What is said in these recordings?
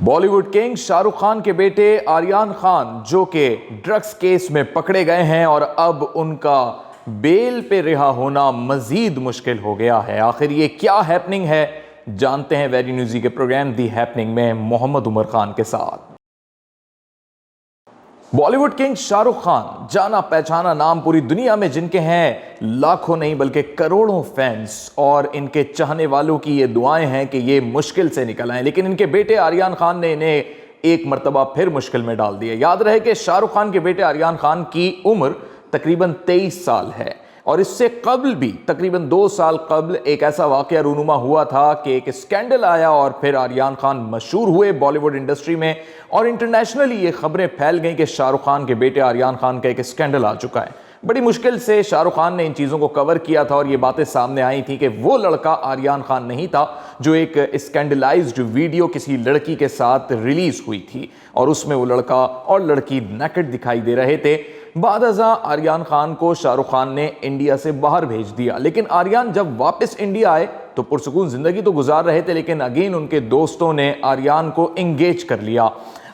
Bollywood king Shahrukh Khan के बेटे आर्यन खान जो कि ड्रग्स केस में पकड़े गए हैं और अब उनका बेल पे रिहा होना मजीद मुश्किल हो गया है। आखिर ये क्या हैपनिंग है, जानते हैं वेरी न्यूज़ी के प्रोग्राम दी हैपनिंग में मोहम्मद उमर खान के साथ। बॉलीवुड किंग शाहरुख खान, जाना पहचाना नाम पूरी दुनिया में, जिनके हैं लाखों नहीं बल्कि करोड़ों फैंस, और इनके चाहने वालों की ये दुआएं हैं कि ये मुश्किल से निकल आए। लेकिन इनके बेटे आर्यन खान ने इन्हें एक मर्तबा फिर मुश्किल में डाल दिया। याद रहे कि शाहरुख खान के बेटे आर्यन खान की उम्र तकरीबन 23 साल है और इससे कबल भी तकरीबन 2 साल कबल एक ऐसा वाकया रूनुमा हुआ था कि एक स्कैंडल आया और फिर आर्यन खान मशहूर हुए बॉलीवुड इंडस्ट्री में और इंटरनेशनली ये खबरें फैल गईं कि शाहरुख खान के बेटे आर्यन खान का एक स्कैंडल आ चुका है। बड़ी मुश्किल से शाहरुख खान ने इन चीज़ों को कवर किया था और ये बातें सामने आई थी कि वो लड़का आर्यन खान नहीं था जो एक स्कैंडलाइज्ड वीडियो किसी लड़की के साथ रिलीज हुई थी और उसमें वो लड़का और लड़की नेकेड दिखाई दे रहे थे। बादअज़ा आर्यन खान को शाहरुख खान ने इंडिया से बाहर भेज दिया, लेकिन आर्यन जब वापस इंडिया आए तो पुरसुकून जिंदगी तो गुजार रहे थे, लेकिन अगेन उनके दोस्तों ने आर्यन को एंगेज कर लिया।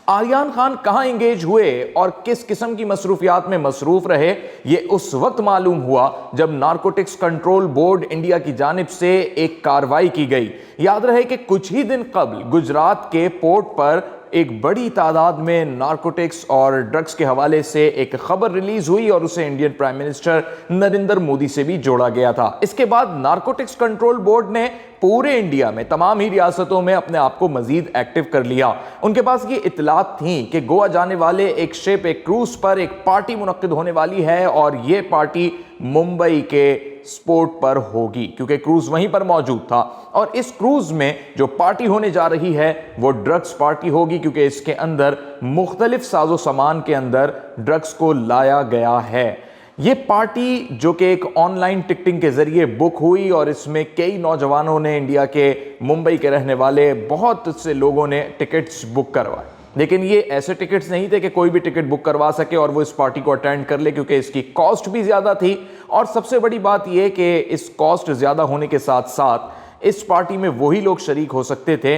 आर्यन खान कहां एंगेज हुए और किस किस्म की मसरूफियात में मसरूफ रहे, ये उस वक्त मालूम हुआ जब नारकोटिक्स कंट्रोल बोर्ड इंडिया की जानिब से एक कार्रवाई की गई। याद रहे कि कुछ ही दिन कबल गुजरात के पोर्ट पर एक बड़ी तादाद में नारकोटिक्स और ड्रग्स के हवाले से एक खबर रिलीज हुई और उसे Indian prime minister Narendra Modi से भी जोड़ा गया था। इसके बाद नारकोटिक्स कंट्रोल बोर्ड ने पूरे इंडिया में तमाम ही रियासतों में अपने आप को मजीद एक्टिव कर लिया। उनके पास ये इतलात थी कि गोवा जाने वाले एक शिप, एक क्रूज पर एक पार्टी मुनक्किद होने वाली है और ये पार्टी मुंबई के स्पोर्ट पर होगी क्योंकि क्रूज वहीं पर मौजूद था। और इस क्रूज में जो पार्टी होने जा रही है वो ड्रग्स पार्टी होगी क्योंकि इसके अंदर मुख्तलिफ साजो सामान के अंदर ड्रग्स को लाया गया है। ये पार्टी जो कि एक ऑनलाइन टिकटिंग के जरिए बुक हुई और इसमें कई नौजवानों ने, इंडिया के मुंबई के रहने वाले बहुत से लोगों ने टिकट्स बुक करवाए। लेकिन ये ऐसे टिकट्स नहीं थे कि कोई भी टिकट बुक करवा सके और वो इस पार्टी को अटेंड कर ले, क्योंकि इसकी कॉस्ट भी ज़्यादा थी। और सबसे बड़ी बात यह कि इस कॉस्ट ज़्यादा होने के साथ साथ इस पार्टी में वही लोग शरीक हो सकते थे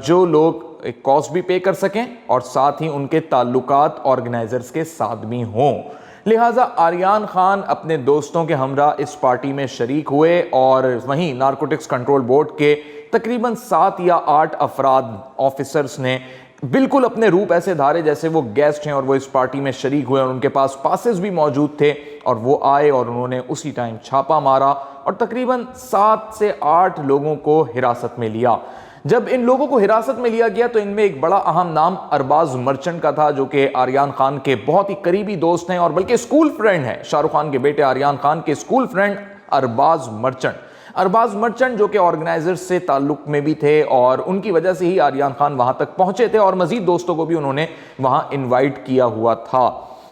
जो लोग कॉस्ट भी पे कर सकें और साथ ही उनके ताल्लुकात ऑर्गेनाइजर्स के साथ भी हों। लिहाजा आर्यन खान अपने दोस्तों के हमरा इस पार्टी में शरीक हुए और वहीं नारकोटिक्स कंट्रोल बोर्ड के तकरीबन 7 या 8 अफराद ऑफिसर्स ने बिल्कुल अपने रूप ऐसे धारे जैसे वो गेस्ट हैं और वो इस पार्टी में शरीक हुए और उनके पास पासेस भी मौजूद थे और वो आए और उन्होंने उसी टाइम छापा मारा और तकरीबन 7 से 8 लोगों को हिरासत में लिया। जब इन लोगों को हिरासत में लिया गया तो इनमें एक बड़ा अहम नाम अरबाज मर्चेंट का था जो कि आर्यन खान के बहुत ही करीबी दोस्त हैं और बल्कि स्कूल फ्रेंड हैं। शाहरुख खान के बेटे आर्यन खान के स्कूल फ्रेंड अरबाज मर्चेंट जो कि ऑर्गेनाइजर से ताल्लुक में भी थे और उनकी वजह से ही आर्यन खान वहां तक पहुंचे थे और मजीद दोस्तों को भी उन्होंने वहां इनवाइट किया हुआ था।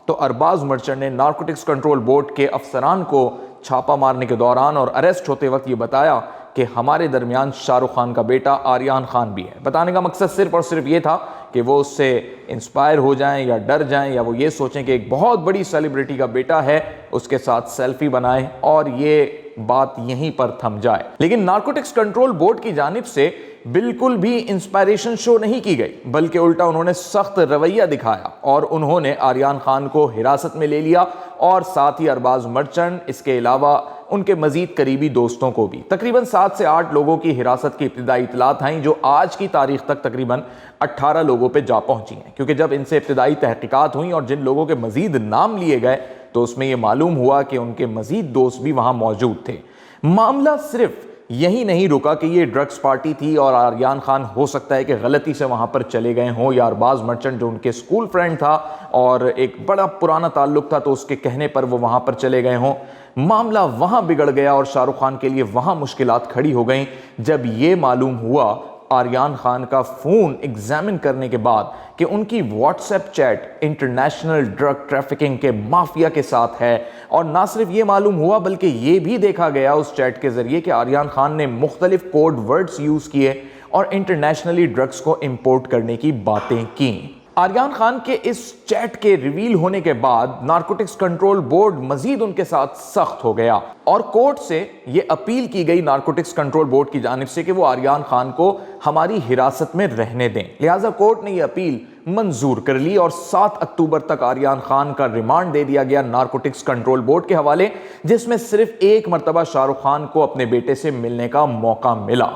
तो अरबाज मर्चेंट ने नारकोटिक्स कंट्रोल बोर्ड के अफसरान को छापा मारने के दौरान और अरेस्ट होते वक्त ये बताया कि हमारे दरमियान शाहरुख खान का बेटा आर्यन खान भी है। बताने का मकसद सिर्फ और सिर्फ ये था कि वो उससे इंस्पायर हो जाएं या डर जाएं या वो ये सोचें कि एक बहुत बड़ी सेलिब्रिटी का बेटा है, उसके साथ सेल्फी बनाएं और ये बात यहीं पर थम जाए। लेकिन नारकोटिक्स कंट्रोल बोर्ड की जानिब से बिल्कुल भी इंस्पायरेशन शो नहीं की गई, बल्कि उल्टा उन्होंने सख्त रवैया दिखाया और उन्होंने आर्यन खान को हिरासत में ले लिया और साथ ही अरबाज मर्चेंट, इसके अलावा उनके मजीद करीबी दोस्तों को भी। तकरीबन 7 से 8 लोगों की हिरासत की इब्तिदाई इतलात आई जो आज की तारीख तक तकरीबन 18 लोगों पे जा पहुंची हैं, क्योंकि जब इनसे इब्तिदाई तहकीकात हुई और जिन लोगों के मजीद नाम लिए गए तो उसमें यह मालूम हुआ कि उनके मजीद दोस्त भी वहां मौजूद थे। मामला सिर्फ यही नहीं रुका कि ये ड्रग्स पार्टी थी और आर्यन खान हो सकता है कि गलती से वहां पर चले गए हों या अरबाज मर्चेंट जो उनके स्कूल फ्रेंड था और एक बड़ा पुराना ताल्लुक था तो उसके कहने पर वो वहां पर चले गए हों। मामला वहां बिगड़ गया और शाहरुख खान के लिए वहां मुश्किलात खड़ी हो गई जब ये मालूम हुआ आर्यन खान का फोन एग्जामिन करने के बाद कि उनकी WhatsApp chat international drug trafficking के माफिया के साथ है। और ना सिर्फ ये मालूम हुआ बल्कि ये भी देखा गया उस चैट के जरिए कि आर्यन खान ने मुख्तलिफ कोड वर्ड्स यूज किए और इंटरनेशनली ड्रग्स को इंपोर्ट करने की बातें की। आर्यान खान के इस चैट के रिवील होने के बाद नारकोटिक्स कंट्रोल बोर्ड मजीद उनके साथ सख्त हो गया और कोर्ट से यह अपील की गई नारकोटिक्स कंट्रोल बोर्ड की जानिब से कि वो आर्यान खान को हमारी हिरासत में रहने दें। लिहाजा कोर्ट ने यह अपील मंजूर कर ली और 7 अक्टूबर तक आर्यान खान का रिमांड दे दिया गया नारकोटिक्स कंट्रोल बोर्ड के हवाले, जिसमें सिर्फ एक मरतबा शाहरुख खान को अपने बेटे से मिलने का मौका मिला।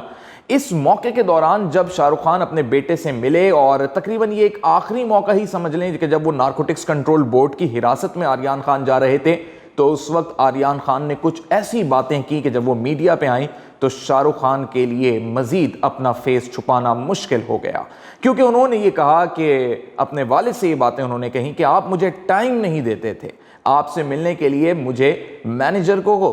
इस मौके के दौरान जब शाहरुख खान अपने बेटे से मिले, और तकरीबन ये एक आखिरी मौका ही समझ लें कि जब वो नारकोटिक्स कंट्रोल बोर्ड की हिरासत में आर्यान खान जा रहे थे, तो उस वक्त आर्यान खान ने कुछ ऐसी बातें की कि जब वो मीडिया पे आई तो शाहरुख खान के लिए मजीद अपना फेस छुपाना मुश्किल हो गया, क्योंकि उन्होंने ये कहा कि अपने वालिद से ये बातें उन्होंने कही कि आप मुझे टाइम नहीं देते थे, आपसे मिलने के लिए मुझे मैनेजर को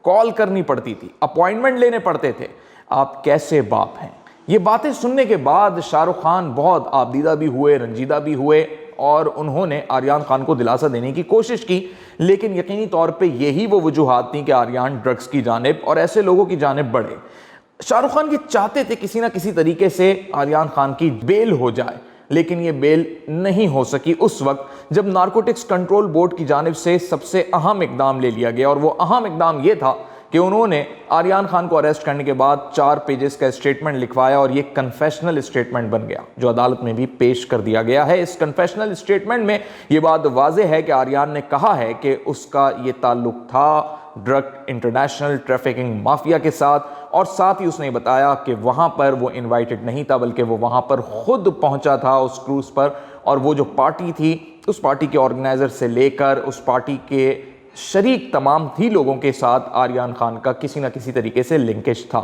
कॉल करनी पड़ती थी, अपॉइंटमेंट लेने पड़ते थे, आप कैसे बाप हैं। ये बातें सुनने के बाद शाहरुख खान बहुत आपदीदा भी हुए, रंजीदा भी हुए और उन्होंने आर्यान खान को दिलासा देने की कोशिश की, लेकिन यकीनी तौर पे यही वो वजूहात थी कि आर्यान ड्रग्स की जानिब और ऐसे लोगों की जानिब बढ़े। शाहरुख खान ये चाहते थे किसी ना किसी तरीके से आर्यान खान की बेल हो जाए, लेकिन ये बेल नहीं हो सकी उस वक्त जब नारकोटिक्स कंट्रोल बोर्ड की जानिब से सबसे अहम इकदाम ले लिया गया। और वो अहम इकदाम ये था कि उन्होंने आर्यान खान को अरेस्ट करने के बाद 4 पेजेस का स्टेटमेंट लिखवाया और ये कन्फेशनल स्टेटमेंट बन गया, जो अदालत में भी पेश कर दिया गया है। इस कन्फेशनल स्टेटमेंट में ये बात वाज़ेह है कि आर्यान ने कहा है कि उसका ये ताल्लुक था ड्रग इंटरनेशनल ट्रैफिकिंग माफिया के साथ, और साथ ही उसने बताया कि वहां पर वो इनवाइटेड नहीं था, बल्कि वो वहां पर खुद पहुंचा था उस क्रूज पर, और वो जो पार्टी थी उस पार्टी के ऑर्गेनाइजर से लेकर उस पार्टी के शरीक तमाम ही लोगों के साथ आर्यान खान का किसी न किसी तरीके से लिंकेज था।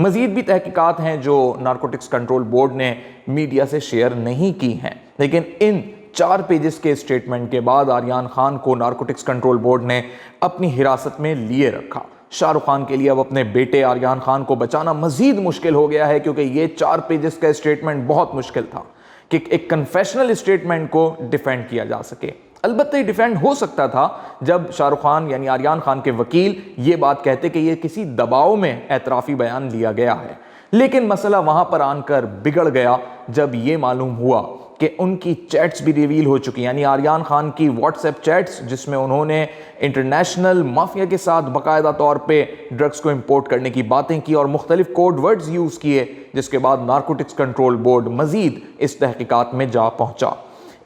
मजीद भी तहकीकात हैं जो नारकोटिक्स कंट्रोल बोर्ड ने मीडिया से शेयर नहीं की हैं, लेकिन इन 4 पेजेस के स्टेटमेंट के बाद आर्यान खान को नारकोटिक्स कंट्रोल बोर्ड ने अपनी हिरासत में लिए रखा। शाहरुख खान के लिए अब अपने बेटे आर्यान खान को बचाना मजीद मुश्किल हो गया है, क्योंकि ये 4 पेजेस का स्टेटमेंट बहुत मुश्किल था कि एक कन्फेशनल स्टेटमेंट को डिफेंड किया जा सके। अलबत्ता ये डिफेंड हो सकता था जब शाहरुख खान यानी आर्यान खान के वकील ये बात कहते कि ये किसी दबाव में एतराफ़ी बयान लिया गया है, लेकिन मसला वहां पर आकर बिगड़ गया जब ये मालूम हुआ कि उनकी चैट्स भी रिवील हो चुकी, यानी आर्यान खान की व्हाट्सएप चैट्स जिसमें उन्होंने इंटरनेशनल माफिया के साथ बाकायदा तौर पे ड्रग्स को इंपोर्ट करने की बातें की और मुख्तलिफ कोड वर्ड्स यूज़ किए, जिसके बाद नारकोटिक्स कंट्रोल बोर्ड मजीद इस तहकीकात में जा पहुंचा।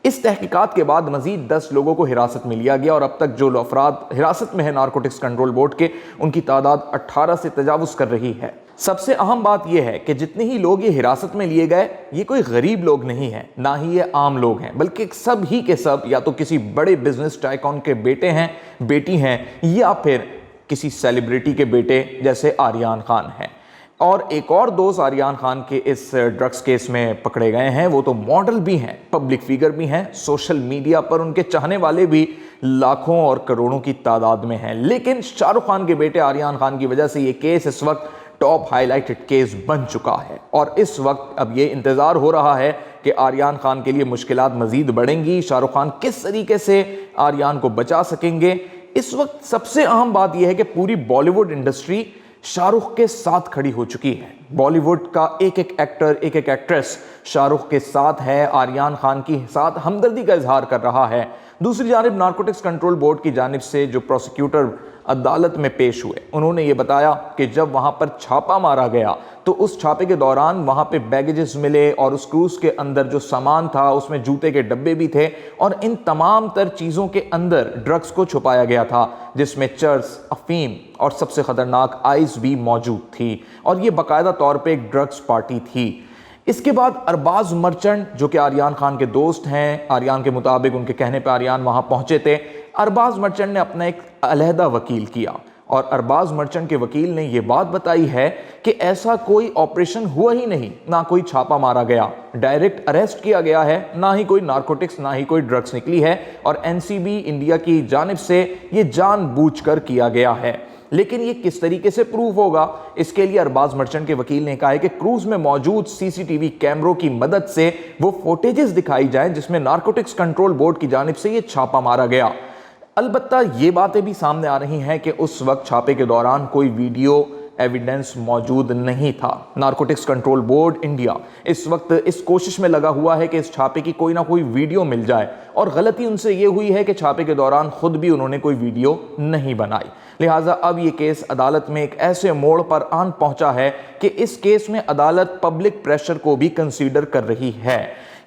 इस तहकीकात के बाद मजीद 10 लोगों को हिरासत में लिया गया और अब तक जो अफराद हिरासत में है नारकोटिक्स कंट्रोल बोर्ड के, उनकी तादाद 18 से तजावुज़ कर रही है। सबसे अहम बात यह है कि जितने ही लोग ये हिरासत में लिए गए, ये कोई गरीब लोग नहीं हैं, ना ही ये आम लोग हैं, बल्कि सब ही के सब या तो किसी बड़े बिजनेस टाइकॉन के बेटे हैं, बेटी हैं, या फिर किसी सेलिब्रिटी के बेटे जैसे आर्यान खान हैं। और एक और दोस्त आर्यान खान के इस ड्रग्स केस में पकड़े गए हैं, वो तो मॉडल भी हैं, पब्लिक फिगर भी हैं, सोशल मीडिया पर उनके चाहने वाले भी लाखों और करोड़ों की तादाद में हैं। लेकिन शाहरुख खान के बेटे आर्यान खान की वजह से ये केस इस वक्त टॉप हाईलाइटेड केस बन चुका है और इस वक्त अब ये इंतज़ार हो रहा है कि आर्यान खान के लिए मुश्किलात मजीद बढ़ेंगी, शाहरुख खान किस तरीके से आर्यान को बचा सकेंगे। इस वक्त सबसे अहम बात यह है कि पूरी बॉलीवुड इंडस्ट्री शाहरुख के साथ खड़ी हो चुकी है। बॉलीवुड का एक एक एक्टर, एक एक एक्ट्रेस शाहरुख के साथ है, आर्यान खान के साथ हमदर्दी का इजहार कर रहा है। दूसरी जानिब नारकोटिक्स कंट्रोल बोर्ड की जानिब से जो प्रोसिक्यूटर अदालत में पेश हुए, उन्होंने ये बताया कि जब वहां पर छापा मारा गया तो उस छापे के दौरान वहां पे बैगेजेस मिले और उस क्रूज के अंदर जो सामान था उसमें जूते के डब्बे भी थे और इन तमाम तर चीज़ों के अंदर ड्रग्स को छुपाया गया था, जिसमें चर्स, अफीम और सबसे ख़तरनाक आइस भी मौजूद थी और ये बाकायदा तौर पर एक ड्रग्स पार्टी थी। इसके बाद अरबाज मर्चेंट जो कि आर्यान खान के दोस्त हैं, आर्यान के मुताबिक उनके कहने पर आर्यान वहां पहुंचे थे, अरबाज मर्चेंट ने अपना एक अलहदा वकील किया और अरबाज मर्चेंट के वकील ने यह बात बताई है कि ऐसा कोई ऑपरेशन हुआ ही नहीं, ना कोई छापा मारा गया, डायरेक्ट अरेस्ट किया गया है, ना ही कोई नारकोटिक्स ना ही कोई ड्रग्स निकली है और एनसीबी इंडिया की जानिब से ये जानबूझकर किया गया है। लेकिन ये किस तरीके से प्रूव होगा, इसके लिए अरबाज मर्चेंट के वकील ने कहा है कि क्रूज में मौजूद सीसीटीवी कैमरों की मदद से वो फुटेजेस दिखाई जाएं जिसमें नारकोटिक्स कंट्रोल बोर्ड की जानिब से ये छापा मारा गया। अलबत्ता ये बातें भी सामने आ रही हैं कि उस वक्त छापे के दौरान कोई वीडियो एविडेंस मौजूद नहीं था। नारकोटिक्स कंट्रोल बोर्ड इंडिया इस वक्त इस कोशिश में लगा हुआ है कि इस छापे की कोई ना कोई वीडियो मिल जाए, और गलती उनसे ये हुई है कि छापे के दौरान खुद भी उन्होंने कोई वीडियो नहीं बनाई। लिहाजा अब ये केस अदालत में एक ऐसे मोड़ पर आन पहुंचा है कि इस केस में अदालत पब्लिक प्रेशर को भी कंसीडर कर रही है।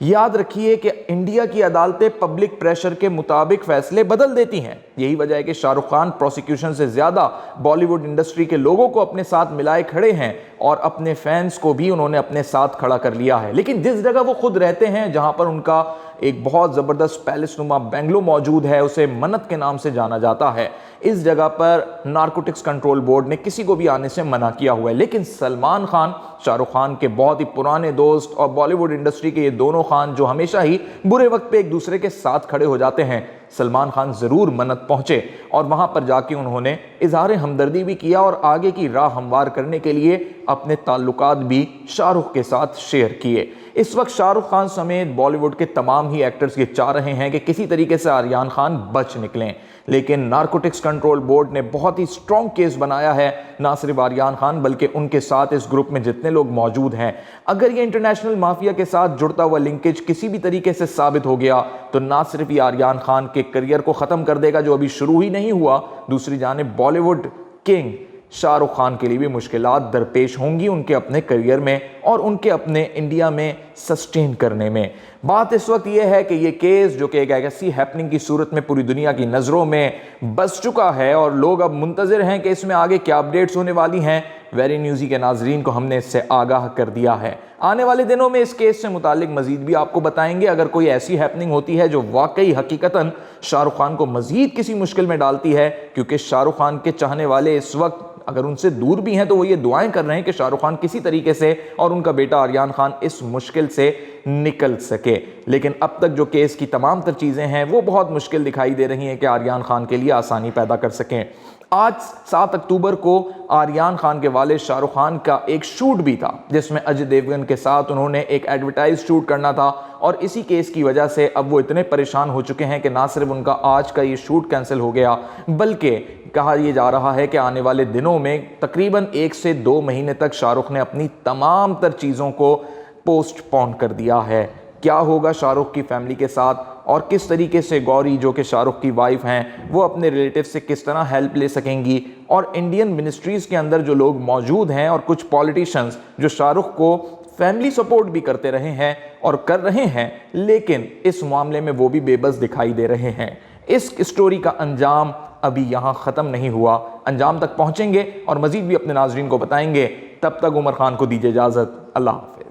याद रखिए कि इंडिया की अदालतें पब्लिक प्रेशर के मुताबिक फैसले बदल देती हैं। यही वजह है कि शाहरुख खान प्रोसिक्यूशन से ज्यादा बॉलीवुड इंडस्ट्री के लोगों को अपने साथ मिलाए खड़े हैं और अपने फैंस को भी उन्होंने अपने साथ खड़ा कर लिया है। लेकिन जिस जगह वो खुद रहते हैं, जहां पर उनका एक बहुत जबरदस्त पैलेस नुमा बेंगलो मौजूद है, उसे मन्नत के नाम से जाना जाता है, इस जगह पर नारकोटिक्स कंट्रोल बोर्ड ने किसी को भी आने से मना किया हुआ है। लेकिन सलमान खान, शाहरुख खान के बहुत ही पुराने दोस्त और बॉलीवुड इंडस्ट्री के ये दोनों खान जो हमेशा ही बुरे वक्त पे एक दूसरे के साथ खड़े हो जाते हैं, सलमान खान जरूर मन्नत पहुंचे और वहां पर जाके उन्होंने इजहार हमदर्दी भी किया और आगे की राह हमवार करने के लिए अपने ताल्लुकात भी शाहरुख के साथ शेयर किए। इस वक्त शाहरुख खान समेत बॉलीवुड के तमाम ही एक्टर्स ये चाह रहे हैं कि किसी तरीके से आर्यन खान बच निकलें, लेकिन नारकोटिक्स कंट्रोल बोर्ड ने बहुत ही स्ट्रॉन्ग केस बनाया है, ना सिर्फ आर्यन खान बल्कि उनके साथ इस ग्रुप में जितने लोग मौजूद हैं। अगर ये इंटरनेशनल माफिया के साथ जुड़ता हुआ लिंकेज किसी भी तरीके से साबित हो गया तो ना सिर्फ ये आर्यन खान के करियर को खत्म कर देगा जो अभी शुरू ही नहीं हुआ, दूसरी जानिब बॉलीवुड किंग शाहरुख खान के लिए भी मुश्किलात दरपेश होंगी उनके अपने करियर में और उनके अपने इंडिया में सस्टेन करने में। बात इस वक्त यह है कि ये केस जो कि एक ऐसी हैपनिंग की सूरत में पूरी दुनिया की नज़रों में बस चुका है और लोग अब मुंतज़िर हैं कि इसमें आगे क्या अपडेट्स होने वाली हैं। वेरी न्यूज़ी के नाजरीन को हमने इससे आगाह कर दिया है। आने वाले दिनों में इस केस से मुतालिक मजीद भी आपको बताएंगे। अगर कोई ऐसी हैपनिंग होती है जो वाकई हकीकतन शाहरुख खान को मजीद किसी मुश्किल में डालती है, क्योंकि शाहरुख खान के चाहने वाले इस वक्त अगर उनसे दूर भी हैं तो वो ये दुआएं कर रहे हैं कि शाहरुख खान किसी तरीके से और उनका बेटा आर्यन खान इस मुश्किल से निकल सके। लेकिन अब तक जो केस की तमाम तर चीज़ें हैं वो बहुत मुश्किल दिखाई दे रही हैं कि आर्यन खान के लिए आसानी पैदा कर सकें। आज 7 अक्टूबर को आर्यन खान के वालिद शाहरुख खान का एक शूट भी था जिसमें अजय देवगन के साथ उन्होंने एक एडवर्टाइज शूट करना था, और इसी केस की वजह से अब वो इतने परेशान हो चुके हैं कि ना सिर्फ उनका आज का ये शूट कैंसिल हो गया बल्कि कहा यह जा रहा है कि आने वाले दिनों में तकरीबन 1 से 2 महीने तक शाहरुख ने अपनी तमाम तर चीज़ों को पोस्टपोन कर दिया है। क्या होगा शाहरुख की फैमिली के साथ और किस तरीके से गौरी जो कि शाहरुख की वाइफ हैं वो अपने रिलेटिव से किस तरह हेल्प ले सकेंगी, और इंडियन मिनिस्ट्रीज़ के अंदर जो लोग मौजूद हैं और कुछ पॉलिटिशियंस जो शाहरुख को फैमिली सपोर्ट भी करते रहे हैं और कर रहे हैं, लेकिन इस मामले में वो भी बेबस दिखाई दे रहे हैं। इस स्टोरी का अंजाम अभी यहाँ ख़त्म नहीं हुआ, अंजाम तक पहुँचेंगे और मज़ीद भी अपने नाजरीन को बताएंगे। तब तक उमर खान को दीजिए इजाज़त। अल्लाह हाफ़िज़।